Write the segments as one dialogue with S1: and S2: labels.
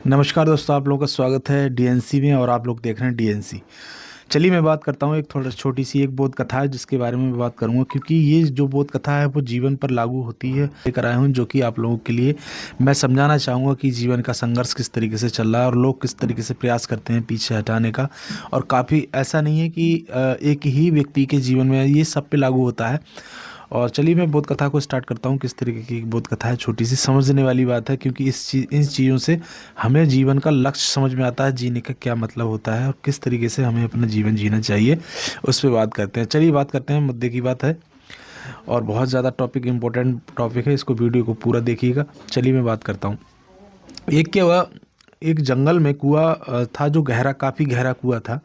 S1: नमस्कार दोस्तों, आप लोगों का स्वागत है डीएनसी में और आप लोग देख रहे हैं डीएनसी। चलिए मैं बात करता हूँ एक थोड़ा छोटी सी एक बोध कथा है जिसके बारे में मैं बात करूँगा, क्योंकि ये जो बोध कथा है वो जीवन पर लागू होती है। लेकर आया हूँ जो कि आप लोगों के लिए मैं समझाना चाहूँगा कि जीवन का संघर्ष किस तरीके से चल रहा है और लोग किस तरीके से प्रयास करते हैं पीछे हटाने का। और काफ़ी ऐसा नहीं है कि एक ही व्यक्ति के जीवन में ये सब पे लागू होता है। और चलिए मैं बोध कथा को स्टार्ट करता हूँ। किस तरीके की एक बोध कथा है, छोटी सी समझने वाली बात है, क्योंकि इन चीज़ों से हमें जीवन का लक्ष्य समझ में आता है, जीने का क्या मतलब होता है और किस तरीके से हमें अपना जीवन जीना चाहिए, उस पर बात करते हैं। चलिए बात करते हैं, मुद्दे की बात है और बहुत ज़्यादा टॉपिक इंपॉर्टेंट टॉपिक है, इसको वीडियो को पूरा देखिएगा। चलिए मैं बात करता हूँ। एक क्या हुआ, एक जंगल में कुआं था जो गहरा, काफ़ी गहरा कुआं था।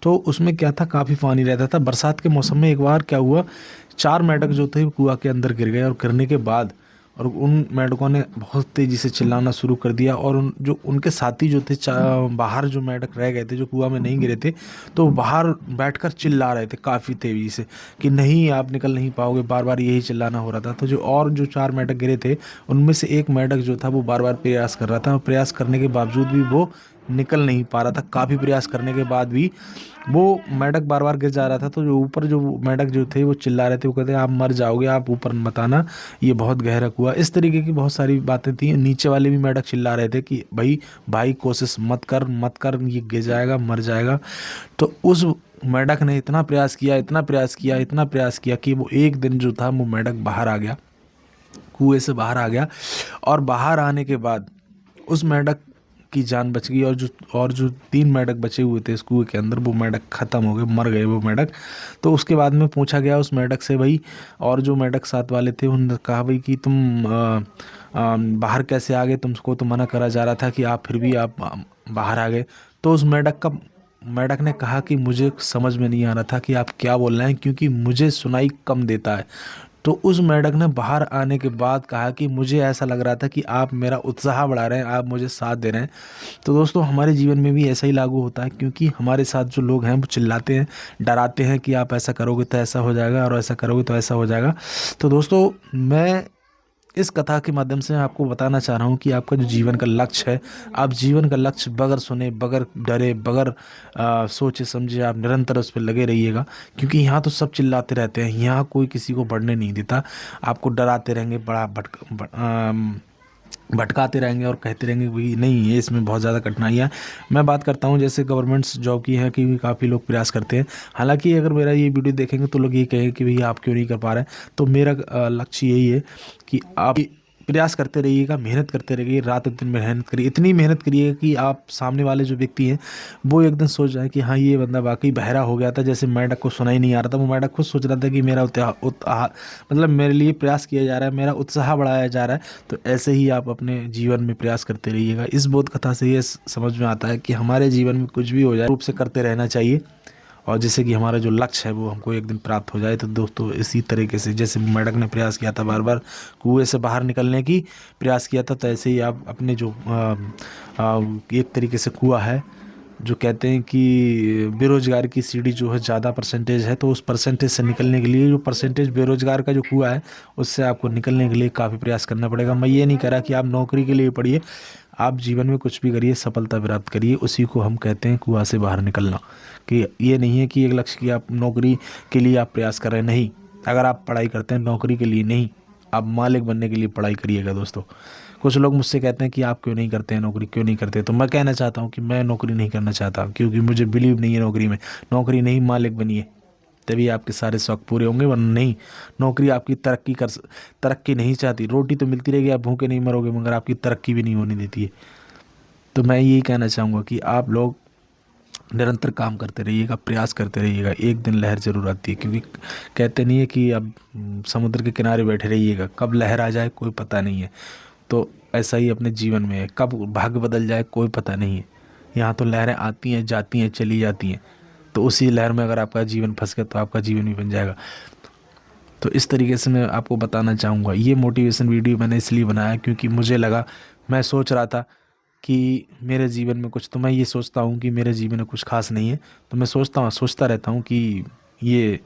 S1: तो उसमें क्या था, काफ़ी पानी रहता था। बरसात के मौसम में एक बार क्या हुआ, 4 मेंढक जो थे कुआं के अंदर गिर गए और गिरने के बाद और उन मेंढकों ने बहुत तेज़ी से चिल्लाना शुरू कर दिया। और जो उनके साथी जो थे, बाहर जो मेंढक रह गए थे जो कुआं में नहीं गिरे थे, तो बाहर बैठकर चिल्ला रहे थे काफ़ी तेज़ी से कि नहीं, आप निकल नहीं पाओगे। बार बार यही चिल्लाना हो रहा था। तो जो 4 मेंढक गिरे थे उनमें से एक मेंढक जो था वो बार बार प्रयास कर रहा था और प्रयास करने के बावजूद भी वो निकल नहीं पा रहा था। काफ़ी प्रयास करने के बाद भी वो मेंढक बार बार गिर जा रहा था। तो जो ऊपर जो मेंढक जो थे वो चिल्ला रहे थे, वो कहते हैं आप मर जाओगे, आप ऊपर मत आना, ये बहुत गहरा कुआं। इस तरीके की बहुत सारी बातें थी। नीचे वाले भी मेंढक चिल्ला रहे थे कि भाई कोशिश मत कर मत कर, ये गिर जाएगा, मर जाएगा। तो उस मेंढक ने इतना प्रयास किया, इतना प्रयास किया, इतना प्रयास किया कि वो एक दिन जो था वो मेंढक बाहर आ गया, कुएं से बाहर आ गया। और बाहर आने के बाद उस मेंढक की जान बच गई। और जो 3 मेंढक बचे हुए थे इस कुएं के अंदर, वो मेंढक खत्म हो गए, मर गए वो मेंढक। तो उसके बाद में पूछा गया उस मेंढक से, भाई, और जो मेंढक साथ वाले थे उन्होंने कहा, भाई कि तुम बाहर कैसे आ गए, तुमको तो मना करा जा रहा था कि आप, फिर भी आप बाहर आ गए। तो उस मेंढक ने कहा कि मुझे समझ में नहीं आ रहा था कि आप क्या बोल रहे हैं, क्योंकि मुझे सुनाई कम देता है। तो उस मेंढक ने बाहर आने के बाद कहा कि मुझे ऐसा लग रहा था कि आप मेरा उत्साह बढ़ा रहे हैं, आप मुझे साथ दे रहे हैं। तो दोस्तों, हमारे जीवन में भी ऐसा ही लागू होता है, क्योंकि हमारे साथ जो लोग हैं वो चिल्लाते हैं, डराते हैं कि आप ऐसा करोगे तो ऐसा हो जाएगा और ऐसा करोगे तो ऐसा हो जाएगा। तो दोस्तों, मैं इस कथा के माध्यम से आपको बताना चाह रहा हूँ कि आपका जो जीवन का लक्ष्य है, आप जीवन का लक्ष्य बगैर सुने, बगैर डरे, बगैर सोचे समझे आप निरंतर उस पर लगे रहिएगा। क्योंकि यहाँ तो सब चिल्लाते रहते हैं, यहाँ कोई किसी को बढ़ने नहीं देता। आपको डराते रहेंगे, भटकाते रहेंगे और कहते रहेंगे भाई नहीं, ये इसमें बहुत ज़्यादा कठिनाइयाँ। मैं बात करता हूँ जैसे गवर्नमेंट्स जॉब की है, कि भी काफ़ी लोग प्रयास करते हैं। हालांकि अगर मेरा ये वीडियो देखेंगे तो लोग ये कहेंगे कि भैया आप क्यों नहीं कर पा रहे हैं। तो मेरा लक्ष्य यही है कि आप प्रयास करते रहिएगा, मेहनत करते रहिए, रात दिन मेहनत करिए, इतनी मेहनत करिए कि आप सामने वाले जो व्यक्ति हैं वो एक दिन सोच जाए कि हाँ, ये बंदा वाकई बहरा हो गया था। जैसे मेंढक को सुनाई नहीं आ रहा था, वो मेंढक खुद सोच रहा था कि मेरा मतलब मेरे लिए प्रयास किया जा रहा है, मेरा उत्साह बढ़ाया जा रहा है। तो ऐसे ही आप अपने जीवन में प्रयास करते रहिएगा। इस बोध कथा से ये समझ में आता है कि हमारे जीवन में कुछ भी हो जाए, रूप से करते रहना चाहिए, और जैसे कि हमारा जो लक्ष्य है वो हमको एक दिन प्राप्त हो जाए। तो दोस्तों, इसी तरीके से जैसे मेंढक ने प्रयास किया था, बार बार कुएं से बाहर निकलने की प्रयास किया था, तो ऐसे ही आप अपने जो एक तरीके से कुआं है, जो कहते हैं कि बेरोजगार की सीढ़ी जो है ज़्यादा परसेंटेज है, तो उस परसेंटेज से निकलने के लिए, जो परसेंटेज बेरोजगार का जो कुआं है, उससे आपको निकलने के लिए काफ़ी प्रयास करना पड़ेगा। मैं ये नहीं कह रहा कि आप नौकरी के लिए पढ़िए, आप जीवन में कुछ भी करिए, सफलता प्राप्त करिए, उसी को हम कहते हैं कुआं से बाहर निकलना। कि ये नहीं है कि एक लक्ष्य की आप नौकरी के लिए आप प्रयास कर रहे हैं, नहीं। अगर आप पढ़ाई करते हैं नौकरी के लिए नहीं, आप मालिक बनने के लिए पढ़ाई करिएगा दोस्तों। कुछ लोग मुझसे कहते हैं कि आप क्यों नहीं करते हैं नौकरी, क्यों नहीं करते, तो मैं कहना चाहता हूँ कि मैं नौकरी नहीं करना चाहता, क्योंकि मुझे बिलीव नहीं है नौकरी में। नौकरी नहीं, मालिक बनिए, तभी आपके सारे शौक पूरे होंगे, वरना नहीं। नौकरी आपकी तरक्की नहीं चाहती। रोटी तो मिलती रहेगी, आप भूखे नहीं मरोगे, मगर आपकी तरक्की भी नहीं होने देती है। तो मैं यही कहना चाहूँगा कि आप लोग निरंतर काम करते रहिएगा, प्रयास करते रहिएगा, एक दिन लहर जरूर आती है। क्योंकि कहते नहीं है कि अब समुद्र के किनारे बैठे रहिएगा, कब लहर आ जाए कोई पता नहीं है। तो ऐसा ही अपने जीवन में है, कब भाग्य बदल जाए कोई पता नहीं है। यहाँ तो लहरें आती हैं, जाती हैं, चली जाती हैं। तो उसी लहर में अगर आपका जीवन फंस गया तो आपका जीवन भी बन जाएगा। तो इस तरीके से मैं आपको बताना चाहूँगा। ये मोटिवेशन वीडियो मैंने इसलिए बनाया क्योंकि मुझे लगा, मैं सोच रहा था कि मेरे जीवन में कुछ, तो मैं ये सोचता हूँ कि मेरे जीवन में कुछ खास नहीं है, तो मैं सोचता रहता हूँ कि ये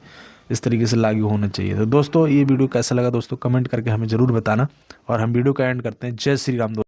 S1: इस तरीके से लागू होना चाहिए। तो दोस्तों, ये वीडियो कैसा लगा दोस्तों, कमेंट करके हमें ज़रूर बताना। और हम वीडियो का एंड करते हैं। जय श्री राम दोस्तों।